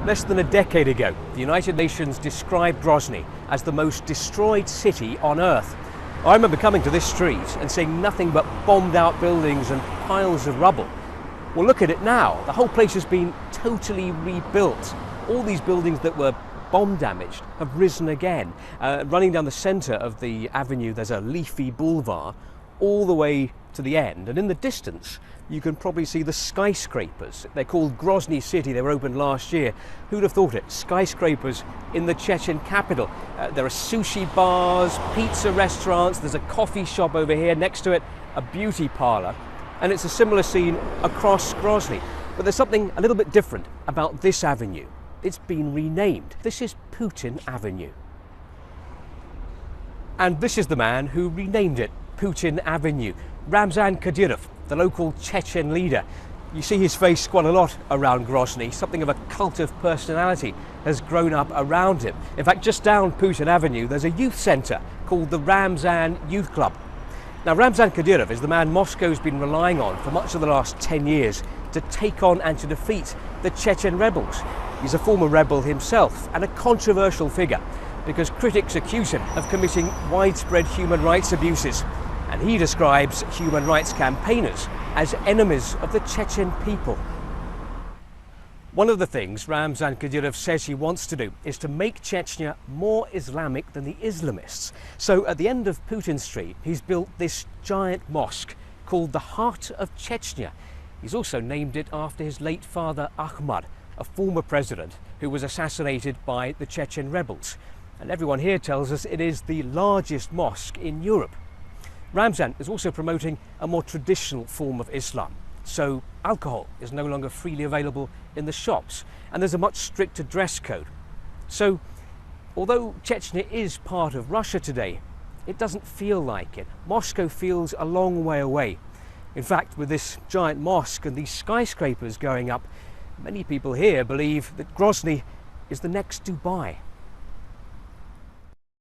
Less than a decade ago, the United Nations described Grozny as the most destroyed city on Earth. I remember coming to this street and seeing nothing but bombed out buildings and piles of rubble. Well, look at it now. The whole place has been totally rebuilt. All these buildings that were bomb damaged have risen again. Running down the centre of the avenue, there's a leafy boulevard all the way to the end, and in the distance you can probably see the skyscrapers. They're called Grozny City. They were opened last year. Who'd have thought it? Skyscrapers in the Chechen capital. There are sushi bars, pizza restaurants, there's a coffee shop over here, next to it a beauty parlour, and it's a similar scene across Grozny. But there's something a little bit different about this avenue. It's been renamed. This is Putin Avenue. And this is the man who renamed it Putin Avenue, Ramzan Kadyrov, the local Chechen leader. You see his face quite a lot around Grozny. Something of a cult of personality has grown up around him. In fact, just down Putin Avenue, there's a youth centre called the Ramzan Youth Club. Now, Ramzan Kadyrov is the man Moscow's been relying on for much of the last 10 years to take on and to defeat the Chechen rebels. He's a former rebel himself and a controversial figure because critics accuse him of committing widespread human rights abuses. And he describes human rights campaigners as enemies of the Chechen people. One of the things Ramzan Kadyrov says he wants to do is to make Chechnya more Islamic than the Islamists. So at the end of Putin Street, he's built this giant mosque called the Heart of Chechnya. He's also named it after his late father Ahmad, a former president who was assassinated by the Chechen rebels. And everyone here tells us it is the largest mosque in Europe. Ramzan is also promoting a more traditional form of Islam. So alcohol is no longer freely available in the shops, and there's a much stricter dress code. So although Chechnya is part of Russia today, it doesn't feel like it. Moscow feels a long way away. In fact, with this giant mosque and these skyscrapers going up, many people here believe that Grozny is the next Dubai.